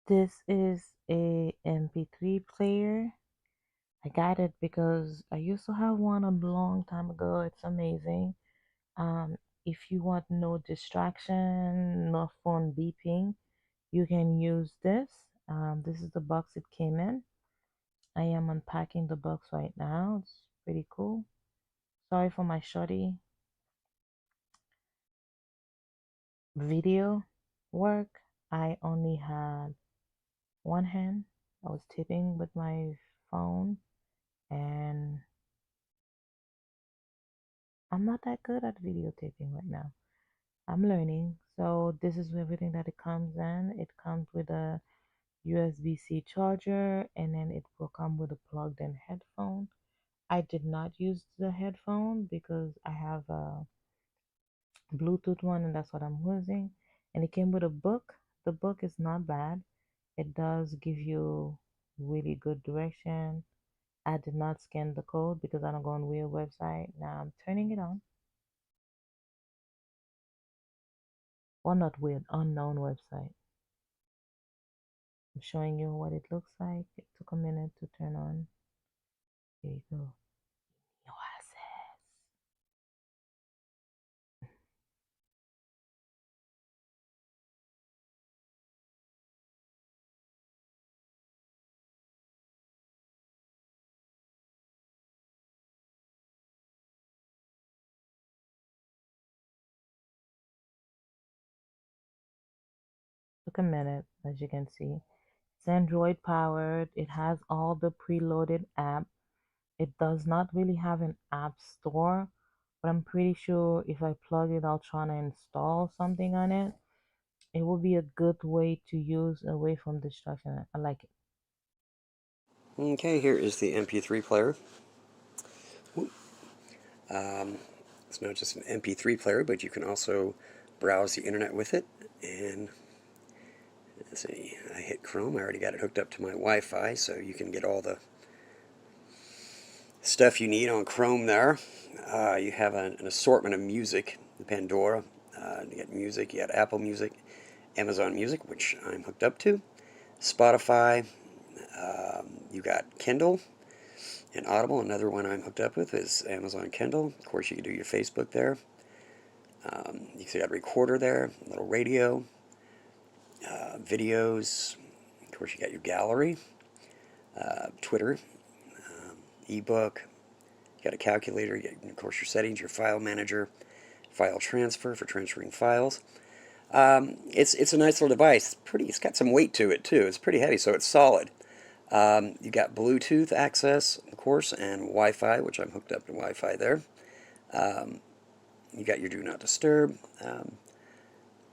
This is a MP3 player. I got it because I used to have one a long time ago. It's amazing. Um, if you want no distraction, no phone beeping, you can use this. This is the box it came in. I am unpacking the box right now. It's pretty cool. Sorry for my shoddy video work. I only had one hand. I was typing with my phone, and I'm not that good at videotaping right now. I'm learning. So this is everything that it comes in. It comes with a USB-C charger, and then it will come with a plugged in headphone. I did not use the headphone because I have a Bluetooth one, and that's what I'm using. And it came with a book. The book is not bad. It does give you really good direction. I did not scan the code because I don't go on weird website. Now I'm turning it on. Well, not weird, unknown website. I'm showing you what it looks like. It took a minute to turn on. Here you go. Innioasis. Took a minute, as you can see. It's Android powered. It has all the preloaded app. It does not really have an app store, but I'm pretty sure if I plug it, I'll try to install something on it. It will be a good way to use away from distraction. I like it. Okay, here is the MP3 player. Um, it's not just an MP3 player, but you can also browse the internet with it. And let's see, I hit Chrome. I already got it hooked up to my Wi-Fi, so you can get all the stuff you need on Chrome there. You have an assortment of music, the Pandora. You get music, you got Apple Music, Amazon Music, which I'm hooked up to, Spotify. You got Kindle and Audible. Another one I'm hooked up with is Amazon Kindle. Of course, you can do your Facebook there. You got a recorder there, a little radio, videos. Of course, you got your gallery, Twitter, ebook. You got a calculator. You got, of course, your settings, your file manager, file transfer for transferring files. It's a nice little device. It's pretty. It's got some weight to it too. It's pretty heavy, so it's solid. You got Bluetooth access, of course, and Wi-Fi, which I'm hooked up to Wi-Fi there. You got your Do Not Disturb.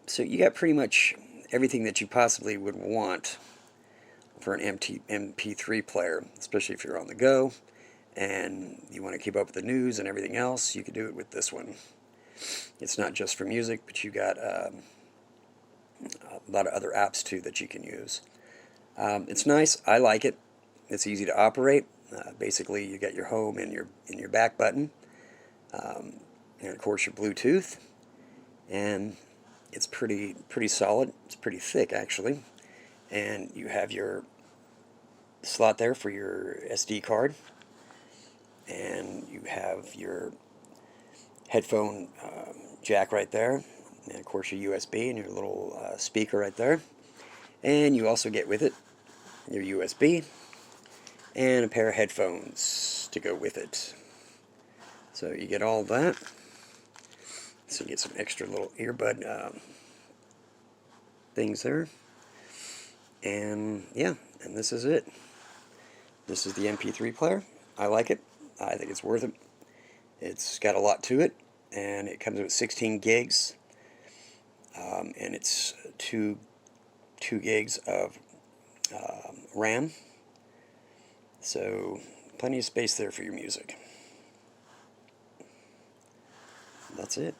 So you got pretty much everything that you possibly would want for an MP3 player, especially if you're on the go and you want to keep up with the news and everything else. You can do it with this one. It's not just for music, but you got a lot of other apps too that you can use. It's nice. I like it. It's easy to operate. Basically, you got your home and your back button, and of course your Bluetooth, and it's pretty solid. It's pretty thick actually, and you have your slot there for your SD card, and you have your headphone jack right there, and of course your USB and your little speaker right there, and you also get with it your USB and a pair of headphones to go with it. So you get all that. So you get some extra little earbud things there. And yeah, and this is it. This is the MP3 player. I like it. I think it's worth it. It's got a lot to it, and it comes with 16 gigs, and it's 2 gigs of RAM. So plenty of space there for your music. That's it.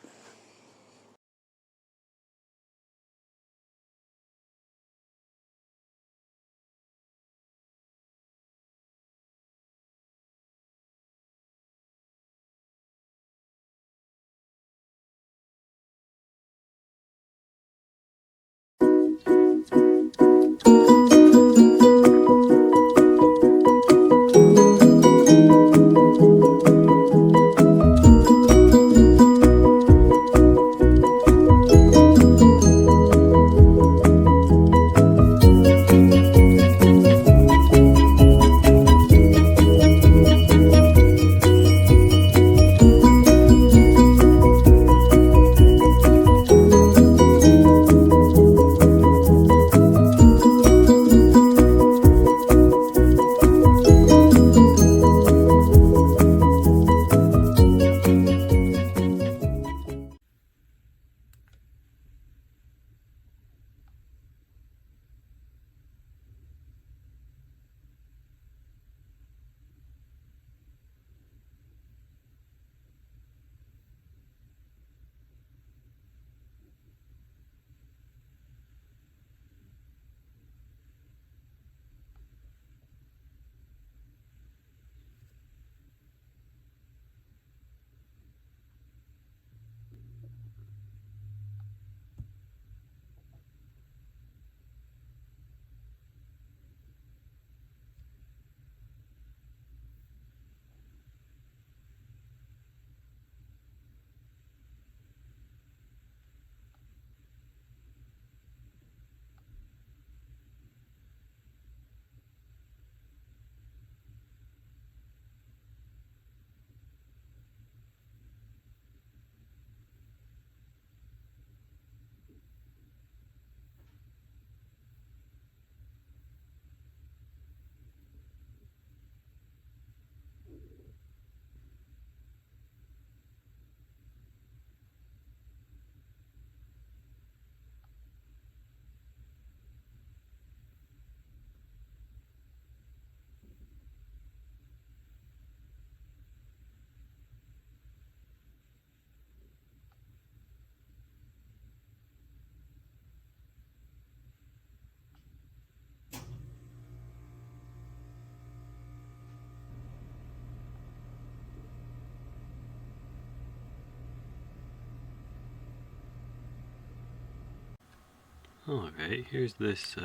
Alright, here's this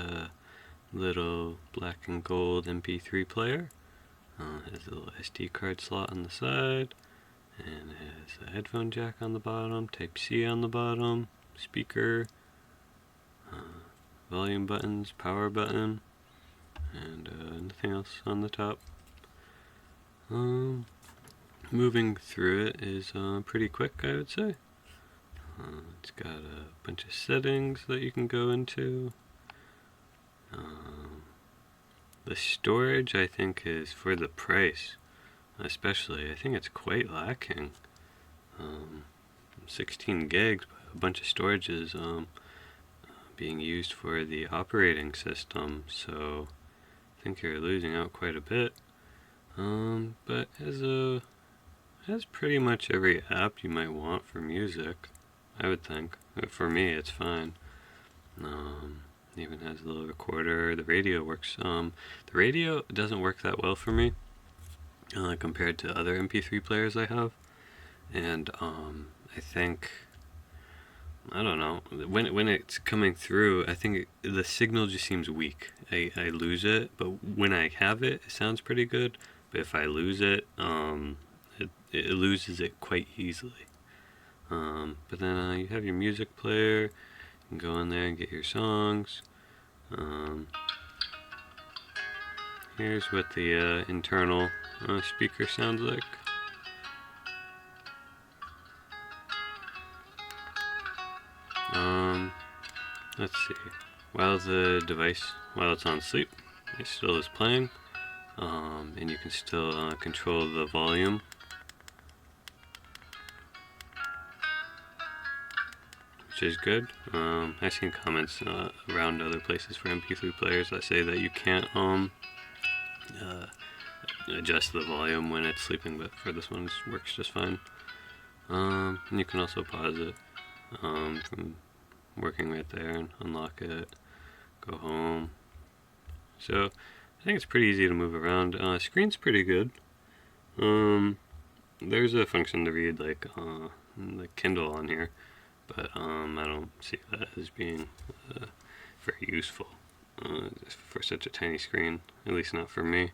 little black and gold MP3 player. It has a little SD card slot on the side, and it has a headphone jack on the bottom, Type C on the bottom, speaker, volume buttons, power button, and nothing else on the top. Moving through it is pretty quick, I would say. It's got a bunch of settings that you can go into. The storage, I think, is for the price, especially. I think it's quite lacking. 16 gigs, but a bunch of storage is being used for the operating system, so I think you're losing out quite a bit. But has pretty much every app you might want for music, I would think. For me, it's fine. Even has a little recorder. The radio works. The radio doesn't work that well for me compared to other MP3 players I have, and I think, I don't know, when it's coming through, I think the signal just seems weak. I lose it, but when I have it, it sounds pretty good. But if I lose it, it loses it quite easily. But then you have your music player. You can go in there and get your songs. Here's what the internal speaker sounds like. Let's see. While it's on sleep, it still is playing, and you can still control the volume. Which is good. I've seen comments around other places for MP3 players that say that you can't adjust the volume when it's sleeping, but for this one it works just fine. And you can also pause it from working right there and unlock it, go home. So I think it's pretty easy to move around. Screen's pretty good. There's a function to read like Kindle on here, but I don't see that as being very useful for such a tiny screen, at least not for me.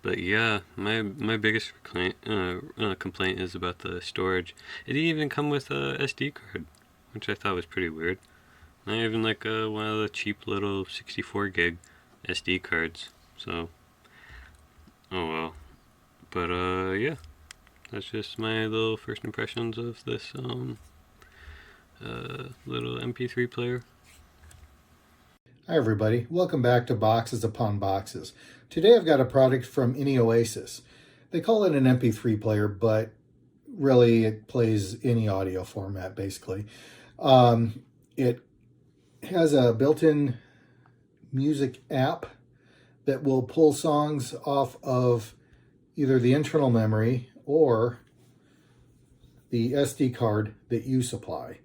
But yeah, my biggest complaint is about the storage. It didn't even come with a SD card, which I thought was pretty weird. Not even like one of the cheap little 64 gig SD cards. So, oh well. But yeah, that's just my little first impressions of this little MP3 player. Hi everybody, welcome back to Boxes Upon Boxes. Today I've got a product from innioasis. They call it an MP3 player, but really it plays any audio format basically. It has a built-in music app that will pull songs off of either the internal memory or the SD card that you supply.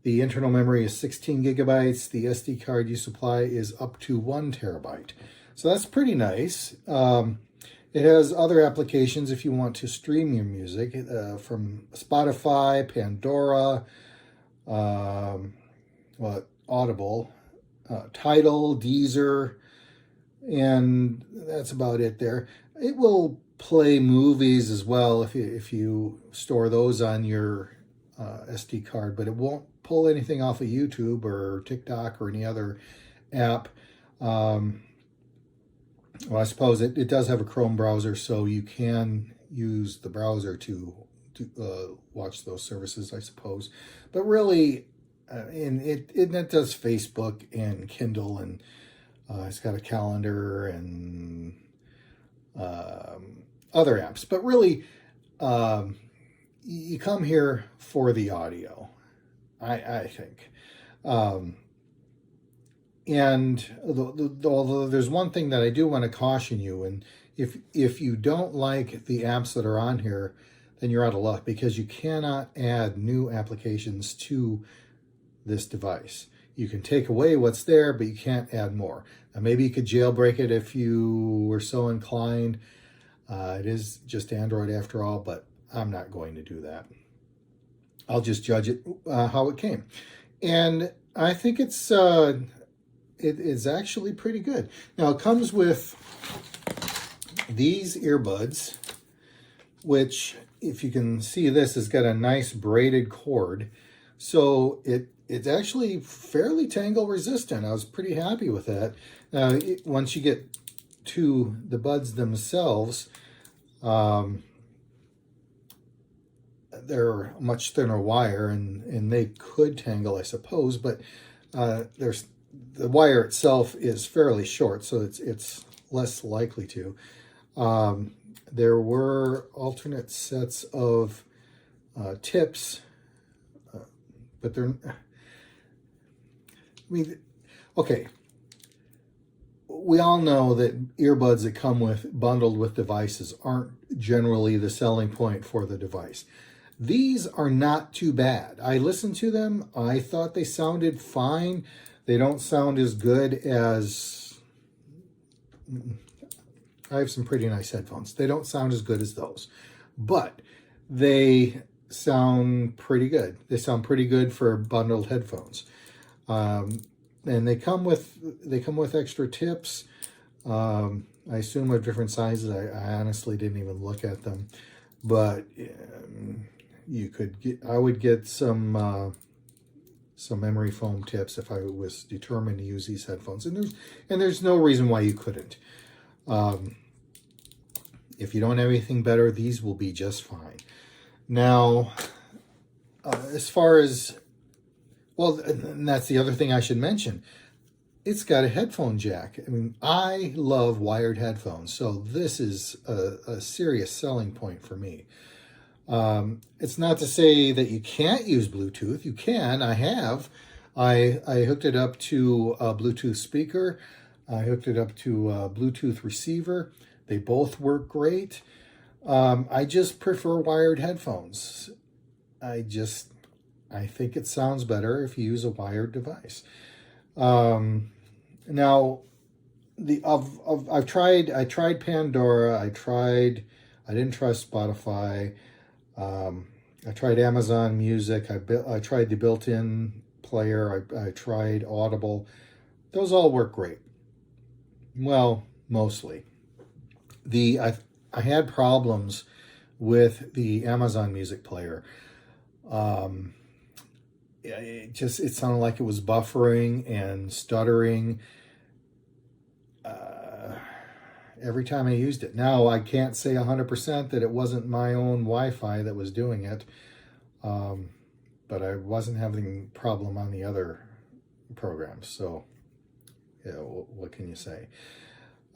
The internal memory is 16 gigabytes. The SD card you supply is up to 1 terabyte. So that's pretty nice. It has other applications if you want to stream your music from Spotify, Pandora, Audible, Tidal, Deezer, and that's about it there. It will play movies as well if you store those on your SD card, but it won't pull anything off of YouTube or TikTok or any other app. Well, I suppose it does have a Chrome browser, so you can use the browser to watch those services, I suppose. But really, it does Facebook and Kindle, and it's got a calendar and other apps. But really, you come here for the audio, I think. And although there's one thing that I do want to caution you, and if you don't like the apps that are on here, then you're out of luck, because you cannot add new applications to this device. You can take away what's there, but you can't add more. Now, maybe you could jailbreak it if you were so inclined. It is just Android after all, but I'm not going to do that. I'll just judge it how it came. and I think it is actually pretty good. Now it comes with these earbuds, which, if you can see, this has got a nice braided cord, so it's actually fairly tangle resistant. I was pretty happy with that. Now, once you get to the buds themselves, they're a much thinner wire, and they could tangle, I suppose, but there's the wire itself is fairly short, so it's less likely to. There were alternate sets of tips, but they're, I mean, okay. We all know that earbuds that come bundled with devices aren't generally the selling point for the device. These are not too bad. I listened to them. I thought they sounded fine. They don't sound as good as... I have some pretty nice headphones. They don't sound as good as those, but they sound pretty good. They sound pretty good for bundled headphones. And they come with extra tips. I assume of different sizes. I honestly didn't even look at them, but you could get. I would get some memory foam tips if I was determined to use these headphones. And there's no reason why you couldn't. If you don't have anything better, these will be just fine. Now, as far as, well, and that's the other thing I should mention. It's got a headphone jack. I mean, I love wired headphones, so this is a serious selling point for me. It's not to say that you can't use Bluetooth. You can. I have. I hooked it up to a Bluetooth speaker. I hooked it up to a Bluetooth receiver. They both work great. I just prefer wired headphones. I think it sounds better if you use a wired device. Now, I tried Pandora. I didn't trust Spotify. I tried Amazon Music. I tried the built-in player. I tried Audible. Those all work great. Well, mostly. I had problems with the Amazon Music player. It sounded like it was buffering and stuttering every time I used it. Now, I can't say 100% that it wasn't my own Wi-Fi that was doing it, but I wasn't having a problem on the other programs. So, yeah, what can you say?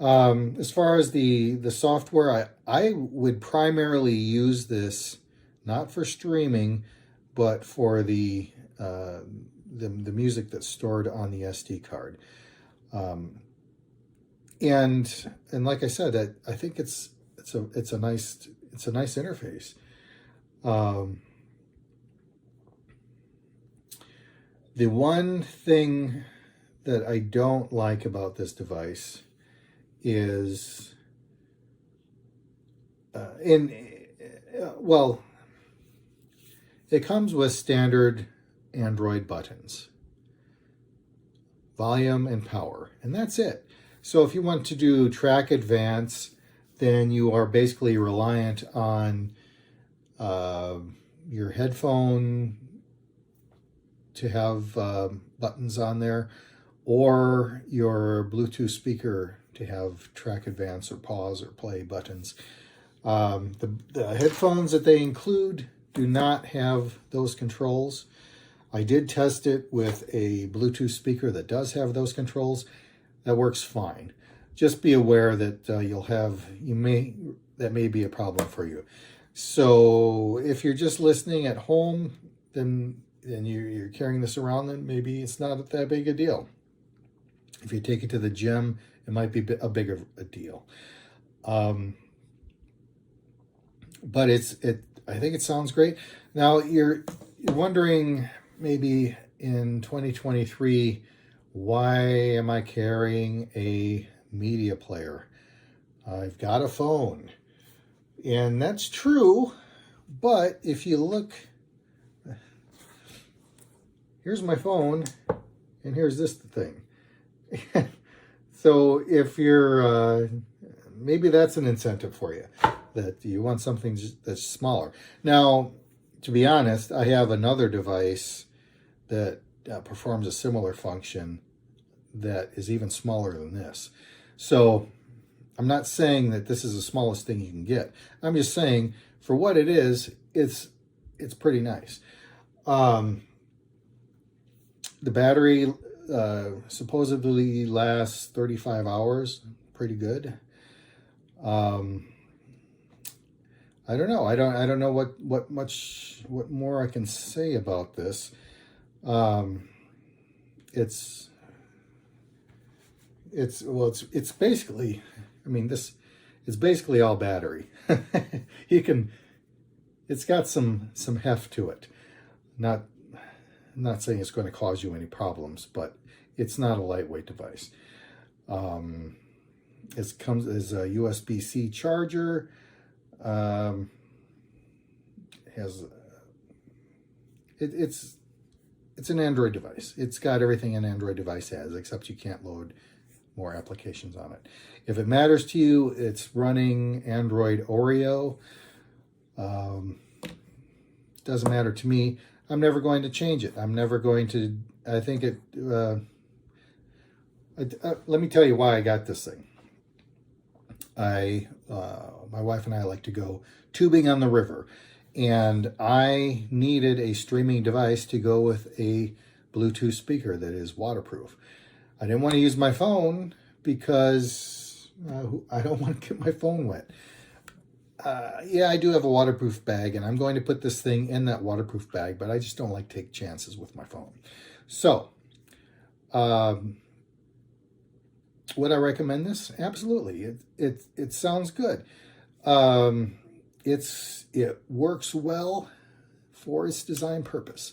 As far as the software, I would primarily use this not for streaming, but for the music that's stored on the SD card. And like I said, I think it's a nice interface. The one thing that I don't like about this device is it comes with standard Android buttons, volume and power, and that's it. So if you want to do track advance, then you are basically reliant on your headphone to have buttons on there, or your Bluetooth speaker to have track advance or pause or play buttons. The headphones that they include do not have those controls. I did test it with a Bluetooth speaker that does have those controls. That works fine. Just be aware that that may be a problem for you. So if you're just listening at home, then you're carrying this around, then maybe it's not that big a deal. If you take it to the gym, it might be a bigger a deal. But I think it sounds great. Now you're wondering, maybe in 2023, why am I carrying a media player? I've got a phone. And that's true, but if you look, here's my phone, and here's this thing. So if you're, maybe that's an incentive for you, that you want something that's smaller. Now, to be honest, I have another device that performs a similar function that is even smaller than this. So I'm not saying that this is the smallest thing you can get. I'm just saying for what it is, it's pretty nice. The battery supposedly lasts 35 hours. Pretty good. I don't know. I don't know what more I can say about this. It's basically, I mean, it's basically all battery. It's got some heft to it. I'm not saying it's going to cause you any problems, but it's not a lightweight device. It comes as a USB-C charger. It's an Android device. It's got everything an Android device has, except you can't load more applications on it. If it matters to you, it's running Android Oreo. Doesn't matter to me. I'm never going to change it. I'm never going to. I think it. Let me tell you why I got this thing. My wife and I like to go tubing on the river, and I needed a streaming device to go with a Bluetooth speaker that is waterproof. I didn't want to use my phone because I don't want to get my phone wet. Yeah, I do have a waterproof bag, and I'm going to put this thing in that waterproof bag, but I just don't like to take chances with my phone. So, would I recommend this? Absolutely. It sounds good. It works well for its design purpose,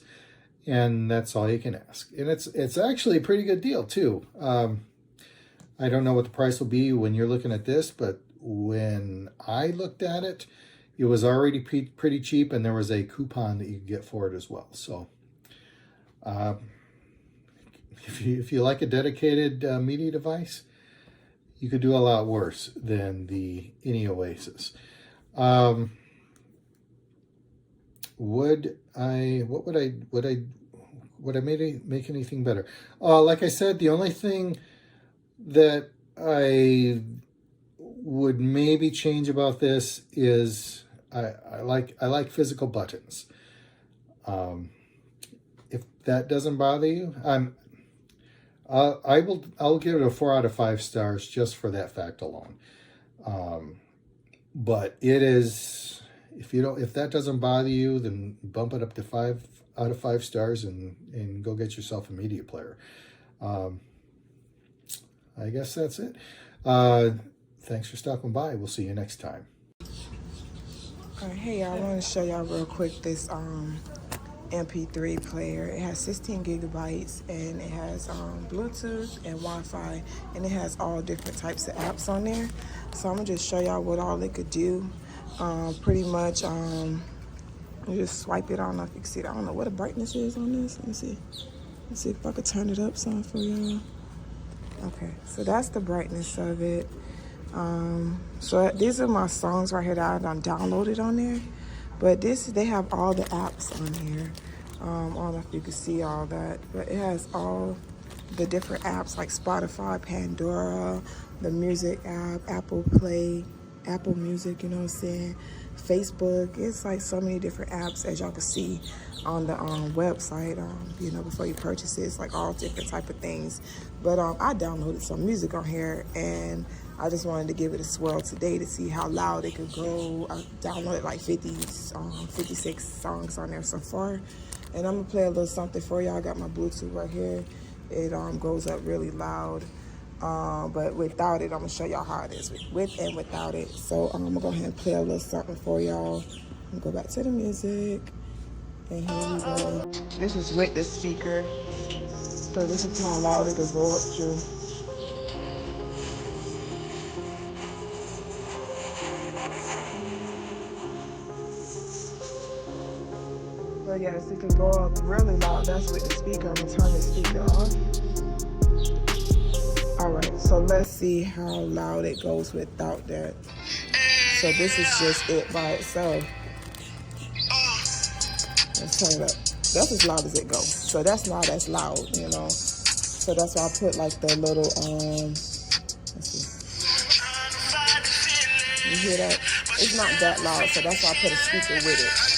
and that's all you can ask. And it's actually a pretty good deal too. I don't know what the price will be when you're looking at this, but when I looked at it, it was already pretty cheap, and there was a coupon that you could get for it as well. So, if you like a dedicated media device, you could do a lot worse than the innioasis. Would I make anything better? Like I said, the only thing that I would maybe change about this is I like physical buttons. If that doesn't bother you, I'll give it a 4 out of 5 stars just for that fact alone. But it is, if that doesn't bother you, then bump it up to 5 out of 5 stars and go get yourself a media player. I guess that's it. Thanks for stopping by. We'll see you next time. Hey y'all, I want to show y'all real quick this MP3 player. It has 16 gigabytes and it has Bluetooth and Wi-Fi, and it has all different types of apps on there. So I'm gonna just show y'all what all it could do. Pretty much, you just swipe it. I don't know if you can see it. I don't know what the brightness is on this. Let me see. Let's see if I could turn it up some for y'all. Okay, so that's the brightness of it. So these are my songs right here that I done downloaded on there. But they have all the apps on here. I don't know if you can see all that, but it has all the different apps like Spotify, Pandora, the music app, Apple Play, Apple Music, you know what I'm saying? Facebook. It's like so many different apps, as y'all can see on the website, you know, before you purchase it. It's like all different type of things. But I downloaded some music on here, and I just wanted to give it a swirl today to see how loud it could go. I downloaded like 56 songs on there so far. And I'm gonna play a little something for y'all. I got my Bluetooth right here. It goes up really loud. But without it, I'm gonna show y'all how it is with and without it. So I'm gonna go ahead and play a little something for y'all. I'm gonna go back to the music. And here we go. This is with the speaker. So this is how loud it could go up to. So yes, it can go up really loud. That's with the speaker. I'm gonna turn the speaker off. Alright, so let's see how loud it goes without that. So this is just it by itself. Let's turn it up. That's as loud as it goes. So that's not as loud, you know. So that's why I put like the little let's see. You hear that? It's not that loud, so that's why I put a speaker with it.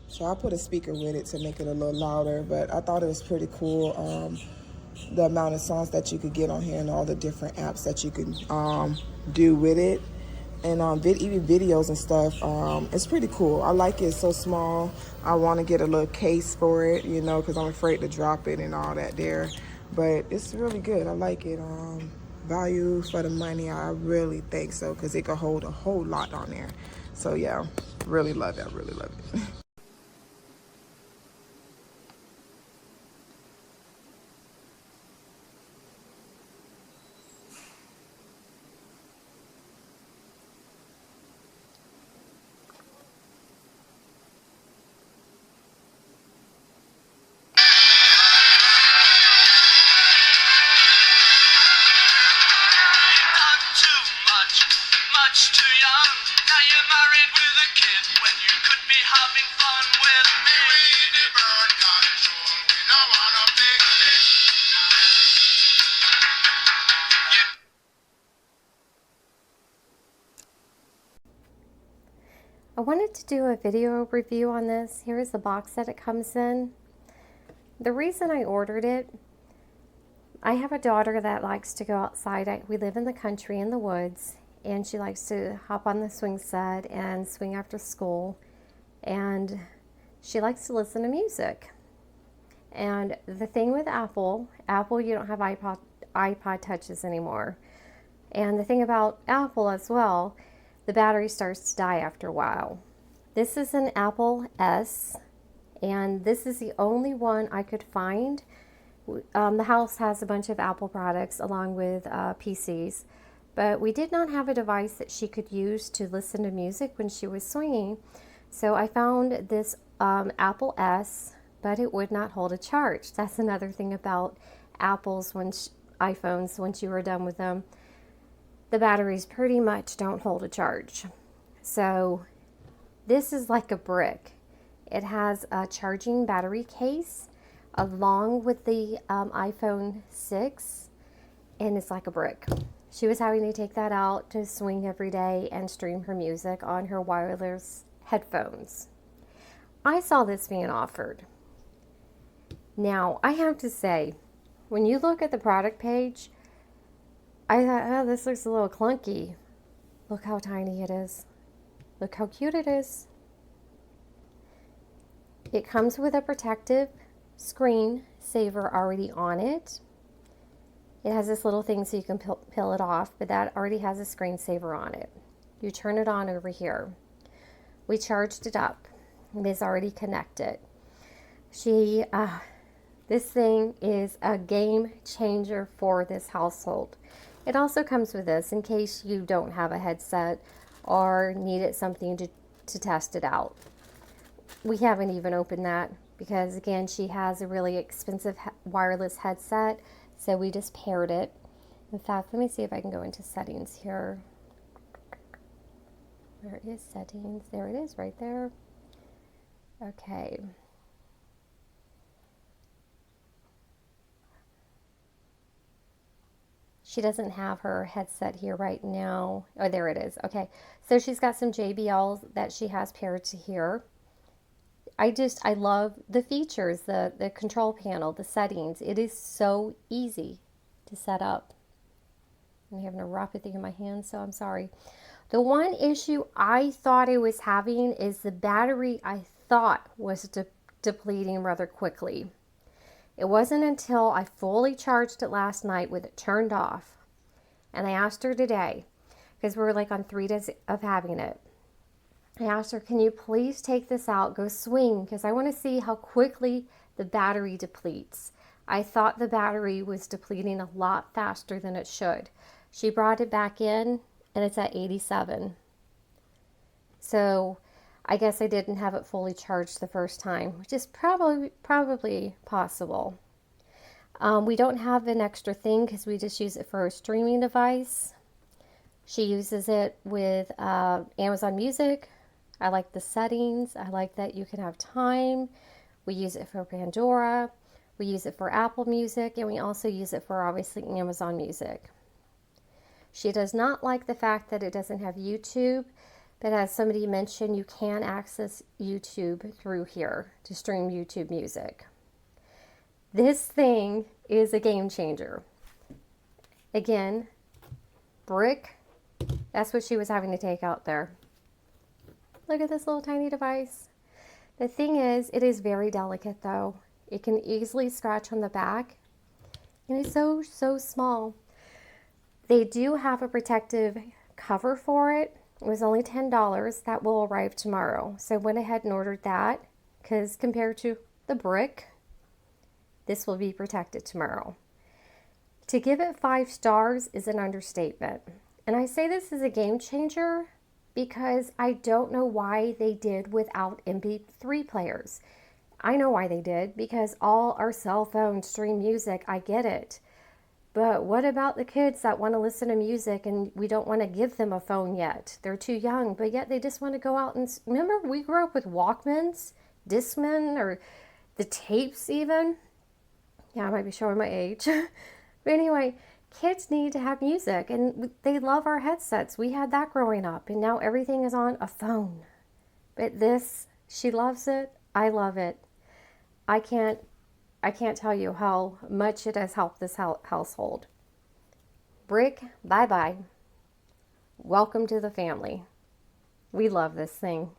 So I put a speaker with it to make it a little louder, but I thought it was pretty cool. The amount of songs that you could get on here and all the different apps that you can do with it. And even videos and stuff. It's pretty cool. I like it. It's so small. I want to get a little case for it, you know, because I'm afraid to drop it and all that there. But it's really good. I like it. Value for the money, I really think so, because it can hold a whole lot on there. So yeah, really love it. I really love it. Much too young. Now you're married with a kid when you could be having fun with me. The bird control, we don't want a big hit. I wanted to do a video review on this. Here is the box that it comes in. The reason I ordered it, I have a daughter that likes to go outside. We live in the country in the woods, and she likes to hop on the swing set and swing after school, and she likes to listen to music. And the thing with Apple, you don't have iPod touches anymore. And the thing about Apple as well, the battery starts to die after a while. This is an Apple S, and this is the only one I could find. The house has a bunch of Apple products along with PCs, but we did not have a device that she could use to listen to music when she was swinging. So I found this Apple S, but it would not hold a charge. That's another thing about Apple's iPhones. Once you are done with them, the batteries pretty much don't hold a charge. So this is like a brick. It has a charging battery case along with the iPhone 6, and it's like a brick. She was having to take that out to swing every day and stream her music on her wireless headphones. I saw this being offered. Now, I have to say, when you look at the product page, I thought, oh, this looks a little clunky. Look how tiny it is. Look how cute it is. It comes with a protective screen saver already on it. It has this little thing so you can peel it off, but that already has a screensaver on it. You turn it on over here. We charged it up. It is already connected. This thing is a game changer for this household. It also comes with this in case you don't have a headset or needed something to test it out. We haven't even opened that because, again, she has a really expensive wireless headset, so we just paired it. In fact, let me see if I can go into settings here. Where is settings? There it is, right there. Okay. She doesn't have her headset here right now. Oh, there it is. Okay, so she's got some JBLs that she has paired to here. I love the features, the control panel, the settings. It is so easy to set up. I'm having a neuropathy in my hand, so I'm sorry. The one issue I thought I was having is the battery I thought was depleting rather quickly. It wasn't until I fully charged it last night with it turned off, and I asked her today, because we were like on 3 days of having it. I asked her, can you please take this out, go swing, because I want to see how quickly the battery depletes. I thought the battery was depleting a lot faster than it should. She brought it back in, and it's at 87. So I guess I didn't have it fully charged the first time, which is probably possible. We don't have an extra thing because we just use it for a streaming device. She uses it with Amazon Music. I like the settings. I like that you can have time. We use it for Pandora. We use it for Apple Music, and we also use it for obviously Amazon Music. She does not like the fact that it doesn't have YouTube, but as somebody mentioned, you can access YouTube through here to stream YouTube music. This thing is a game changer. Again, brick, that's what she was having to take out there. Look at this little tiny device. The thing is, it is very delicate though. It can easily scratch on the back, and it's so small. They do have a protective cover for it. It was only $10. That will arrive tomorrow. So I went ahead and ordered that because compared to the brick, this will be protected tomorrow. To give it 5 stars is an understatement. And I say this is a game changer because I don't know why they did without MP3 players. I know why they did, because all our cell phones stream music. I get it. But what about the kids that want to listen to music and we don't want to give them a phone yet? They're too young, but yet they just want to go out and... Remember, we grew up with Walkmans, Discman, or the tapes even. Yeah, I might be showing my age. But anyway, kids need to have music, and they love our headsets. We had that growing up, and now everything is on a phone. But this, she loves it. I love it. I can't tell you how much it has helped this household. Brick, bye-bye. Welcome to the family. We love this thing.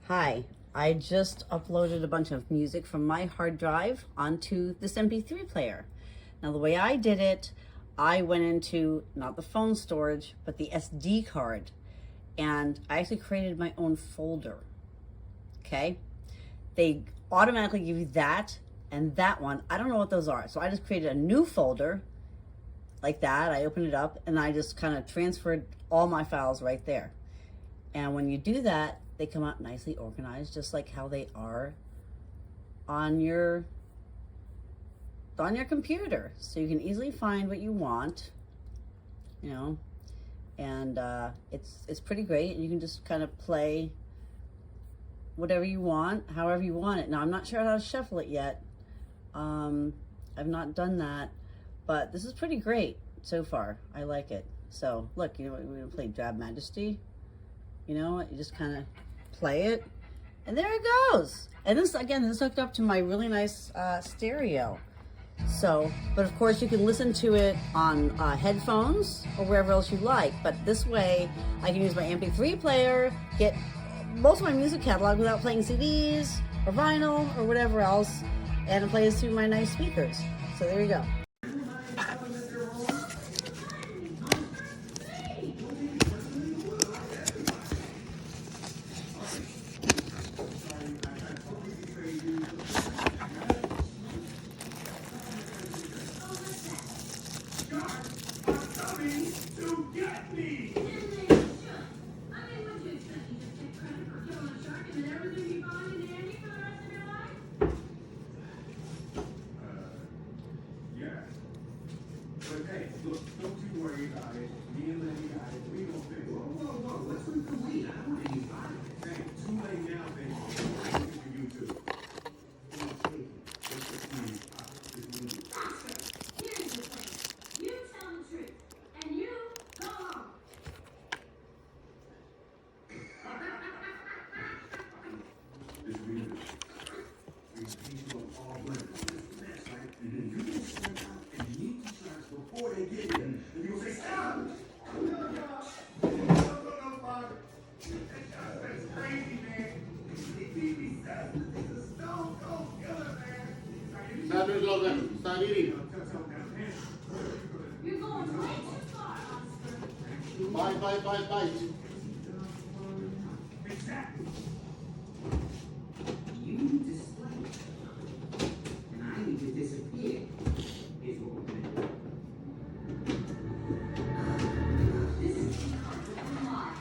Hi, I just uploaded a bunch of music from my hard drive onto this MP3 player. Now the way I did it, I went into not the phone storage, but the SD card. And I actually created my own folder, okay? They automatically give you that and that one. I don't know what those are. So I just created a new folder like that. I opened it up and I just kind of transferred all my files right there. And when you do that, they come out nicely organized, just like how they are on your computer. So you can easily find what you want, you know, and it's pretty great. You can just kind of play whatever you want, however you want it. Now, I'm not sure how to shuffle it yet. I've not done that, but this is pretty great so far. I like it. So look, you know, we're gonna play Drab Majesty. You know what? You just kind of play it, and there it goes. And this, again, this is hooked up to my really nice stereo. So, but of course you can listen to it on headphones or wherever else you like. But this way, I can use my MP3 player, get most of my music catalog without playing CDs or vinyl or whatever else, and it plays through my nice speakers. So there you go. Stop eating. You're going way too far, Oscar. Bite. Exactly. You need to slay. And I need to disappear. Is what we're gonna do. This is the live.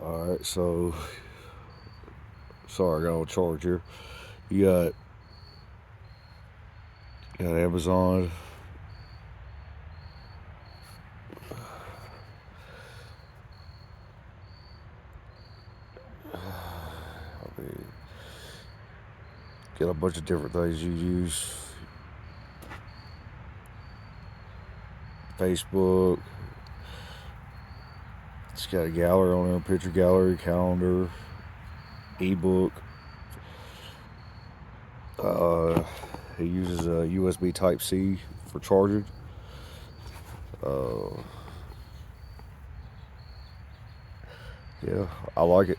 Alright, so sorry, I got on charge here. You got Amazon. I mean, got a bunch of different things you use. Facebook. It's got a gallery on there, picture gallery, calendar, ebook. It uses a USB Type C for charging. Yeah, I like it.